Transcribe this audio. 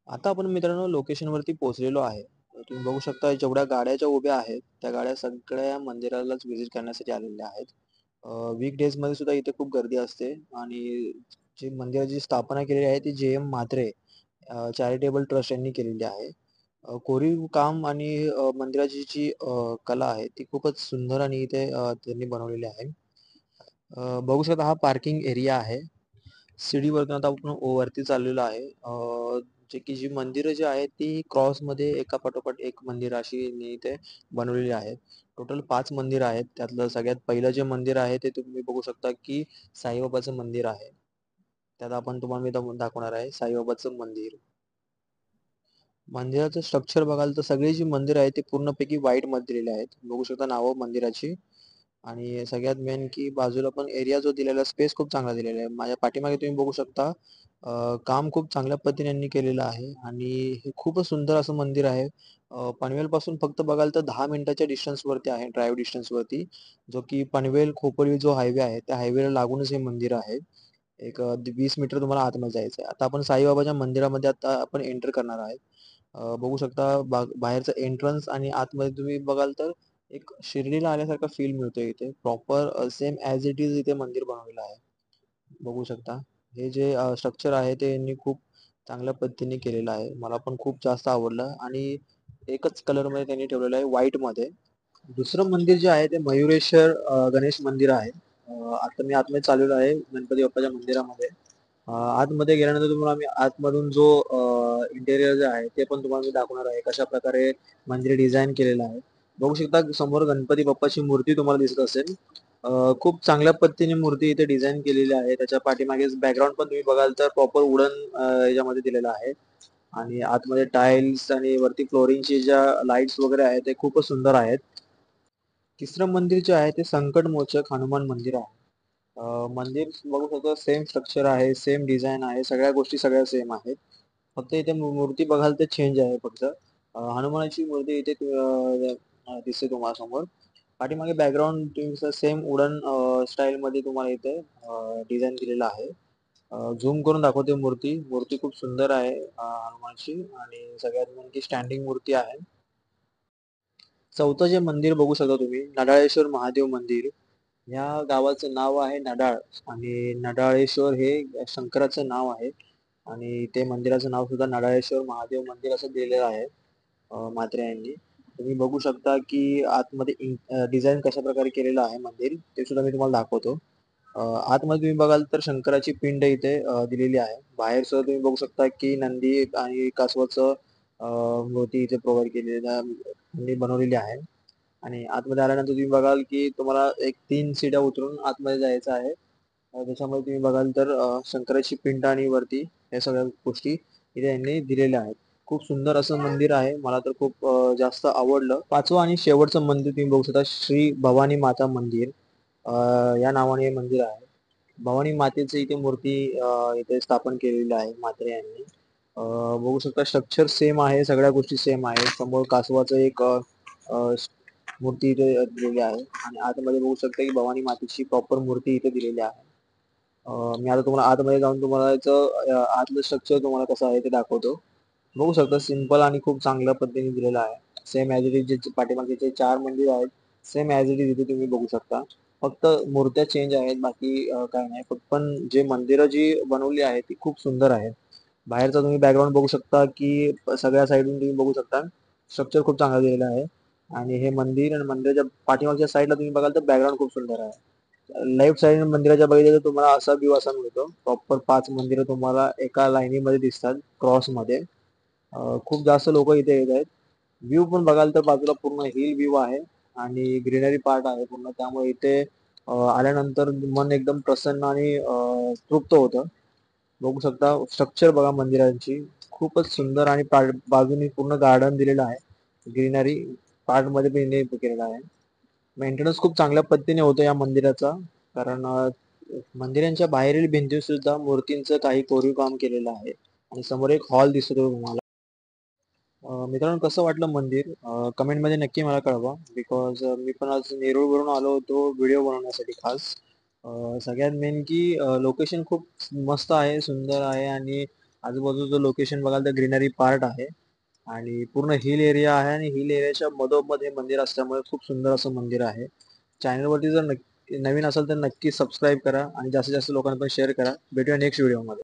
आता आपण मित्रांनो लोकेशनवरती पोहोचलेलो आहे. तुम्ही बघू शकता जेवढ्या गाड्या ज्या उभ्या आहेत, त्या गाड्या सगळ्या मंदिरालाच व्हिजिट करण्यासाठी आलेल्या आहेत. वीकडेजमध्ये सुद्धा इथे खूप गर्दी असते आणि जी मंदिराची स्थापना केलेली आहे ती जे.एम. म्हात्रे चॅरिटेबल ट्रस्ट यांनी केलेली आहे. कोरीव काम आणि मंदिराची जी कला आहे ती खूपच सुंदर आणि इथे त्यांनी बनवलेली आहे. बघू शकता हा पार्किंग एरिया आहे. सीडीवरतून आता आपण वरती चाललेलो आहे. जे की जी मंदिरं जी आहेत ती क्रॉसमध्ये एका पाठोपाठ एक मंदिर अशी नी इथे बनवलेली आहेत. टोटल 5 मंदिर आहेत. त्यातलं सगळ्यात पहिलं जे मंदिर आहे ते तुम्ही बघू शकता की साईबाबाचं मंदिर आहे. त्यात आपण तुम्हाला मी दाखवणार आहे साईबाबाचं मंदिर. मंदिराचं स्ट्रक्चर बघाल तर सगळी जी मंदिर आहेत ती पूर्णपैकी व्हाईटमध्ये दिलेली आहेत. बघू शकता नावं मंदिराची. आणि सगळ्यात मेन की बाजूला पण एरिया जो दिलेला स्पेस खूप चांगला दिलेला आहे. माझ्या पाठीमागे तुम्ही बघू शकता काम खूप चांगल्या पद्धतीने यांनी केलेलं आहे आणि हे खूपच सुंदर असं मंदिर आहे. पनवेलपासून फक्त बघाल तर 10 मिनिटाच्या डिस्टन्सवरती आहे, ड्राईव्ह डिस्टन्सवरती. जो की पनवेल खोपोली जो हायवे आहे, त्या हायवेला लागूनच हे मंदिर आहे. एक 20 मीटर तुम्हाला आतमध्ये जायचं आहे. आता आपण साईबाबाच्या मंदिरामध्ये आता आपण एंटर करणार आहे. बघू शकता बाहेरचा एंट्रन्स आणि आतमध्ये तुम्ही बघाल तर एक शिर्डीला आल्यासारखा फील मिळतोय इथे. Proper same as it is इथे मंदिर बनवलेलं आहे. बघू शकता. हे जे स्ट्रक्चर आहे ते यांनी खूप चांगल्या पद्धतीने केलेलं आहे. मला पण खूप जास्त आवडलं आणि एकच कलरमध्ये त्यांनी ठेवलेलं आहे व्हाईटमध्ये. दुसरं मंदिर जे आहे ते मयुरेश्वर गणेश मंदिर आहे. आता मी आतमध्ये चाललेलो आहे गणपती बाप्पाच्या मंदिरामध्ये. आतमध्ये गेल्यानंतर तुम्हाला आम्ही आतमधून जो इंटेरियर जे आहे ते पण तुम्हाला मी दाखवणार आहे. कशाप्रकारे मंदिर डिझाइन केलेलं आहे. बघू शकता समोर गणपती बाप्पाची मूर्ती तुम्हाला दिसत असेल. खूप चांगल्या पद्धतीने मूर्ती इथे डिझाइन केलेली आहे. त्याच्या पाठीमागेच बॅकग्राऊंड पण तुम्ही बघाल तर प्रॉपर वुडन ह्याच्यामध्ये दिलेलं आहे आणि आतमध्ये टाइल्स आणि वरती फ्लोरिंगची ज्या लाईट्स वगैरे आहेत ते खूपच सुंदर आहेत. तिसरं मंदिर जे आहे ते संकटमोचक हनुमान मंदिर आहे. मंदिर बघू शकतो सेम स्ट्रक्चर आहे, सेम डिझाइन आहे, सगळ्या गोष्टी सगळ्या सेम आहेत. फक्त इथे मूर्ती बघाल तर चेंज आहे फक्त. हनुमानाची मूर्ती इथे दिसते तुम्हाला समोर. पाठीमागे बॅकग्राऊंड तुम्ही सेम वुडन स्टाईलमध्ये तुम्हाला इथे डिझाइन दिलेलं आहे. झूम करून दाखवते मूर्ती. मूर्ती खूप सुंदर आहे हनुमानची आणि सगळ्यात मेन की स्टँडिंग मूर्ती आहे. चौथं जे मंदिर बघू शकता तुम्ही नडाळेश्वर महादेव मंदिर. या गावाचं नाव आहे नडाळ आणि नडाळेश्वर हे शंकराचं नाव आहे आणि ते मंदिराचं नाव सुद्धा नडाळेश्वर महादेव मंदिर असं दिलेलं आहे म्हात्रे यांनी. तुम्ही बघू शकता की आतमध्ये डिझाइन कशा प्रकारे केलेलं आहे मंदिर ते सुद्धा मी तुम्हाला दाखवतो. आतमध्ये तुम्ही बघाल तर शंकराची पिंड इथे दिलेली आहे. बाहेर सुद्धा तुम्ही बघू शकता की नंदी आणि कासवाचं मूर्ती इथे प्रोव्हाइड केलेली बनवलेली आहे. आणि आतमध्ये आल्यानंतर तुम्ही बघाल की तुम्हाला एक 3 सीड्या उतरून आतमध्ये जायचं आहे. त्याच्यामध्ये तुम्ही बघाल तर शंकराची पिंड आणि वरती या सगळ्या गोष्टी इथे यांनी दिलेल्या आहेत. खूप सुंदर असं मंदिर आहे. मला तर खूप जास्त आवडलं. 5वं आणि शेवटचं मंदिर तुम्ही बघू शकता श्री भवानी माता मंदिर. या नावाने हे मंदिर आहे. भवानी मातेची इथे मूर्ती इथे स्थापन केलेली आहे म्हात्रे यांनी. बघू शकता स्ट्रक्चर सेम आहे, सगळ्या गोष्टी सेम आहे. समोर कासवाचं एक अ, मूर्ती इथे दिलेली आहे आणि आतमध्ये बघू शकता की भवानी मातेची प्रॉपर मूर्ती इथे दिलेली आहे. मी आता तुम्हाला आतमध्ये जाऊन तुम्हाला याचं आतलं स्ट्रक्चर तुम्हाला कसं आहे ते दाखवतो. बघू शकता सिंपल आणि खूप चांगल्या पद्धतीने दिलेलं आहे. सेम ॲज इट इज जे पाठीमागे जे 4 मंदिर आहेत, सेम ॲज इट इज इथे तुम्ही बघू शकता. फक्त मूर्त्या चेंज आहेत बाकी काही नाही. पण जे मंदिरं जी बनवली आहेत ती खूप सुंदर आहेत. बाहेरचा तुम्ही बॅकग्राऊंड बघू शकता की सगळ्या साइडून तुम्ही बघू शकता. स्ट्रक्चर खूप चांगलं दिलेलं आहे आणि हे मंदिर आणि मंदिराच्या पाठीमागच्या साइडला तुम्ही बघाल तर बॅकग्राऊंड खूप सुंदर आहे. लेफ्ट साइड मंदिराच्या बघितलं तर तुम्हाला असा व्ह्यू असा मिळतो. प्रॉपर 5 मंदिरं तुम्हाला एका लाईनीमध्ये दिसतात क्रॉसमध्ये. खूप जास्त लोकं इथे येत आहेत. व्ह्यू पण बघाल तर बाजूला पूर्ण हिल व्ह्यू आहे आणि ग्रीनरी पार्ट आहे पूर्ण. त्यामुळे इथे आल्यानंतर मन एकदम प्रसन्न आणि तृप्त होतं. बघू शकता स्ट्रक्चर बघा मंदिरांची. खूपच सुंदर आणि बाजूनी पूर्ण गार्डन दिलेलं आहे. ग्रीनरी पार्टमध्ये पण हे केलेलं आहे. मेंटेनन्स खूप चांगल्या पद्धतीने होतो या मंदिराचा. कारण मंदिरांच्या बाहेरील भिंतीवर सुद्धा मूर्तींचं काही कोरीव काम केलेलं आहे आणि समोर एक हॉल दिसतो तुम्हाला. मित्रांनो कसं वाटलं मंदिर? कमेंटमध्ये नक्की मला कळवा. बिकॉज मी पण आज नेरूळवरून आलो होतो व्हिडिओ बनवण्यासाठी खास. सगळ्यात मेन की लोकेशन खूप मस्त आहे, सुंदर आहे आणि आजूबाजूचं लोकेशन बघाल तर ग्रीनरी पार्ट आहे आणि पूर्ण हिल एरिया आहे आणि हिल एरियाच्या मधोमध हे मंदिर असल्यामुळे खूप सुंदर असं मंदिर आहे. चॅनलवरती जर नवीन असेल तर नक्की सबस्क्राईब करा आणि जास्तीत जास्त लोकांपर्यंत शेअर करा. भेटूया नेक्स्ट व्हिडिओमध्ये.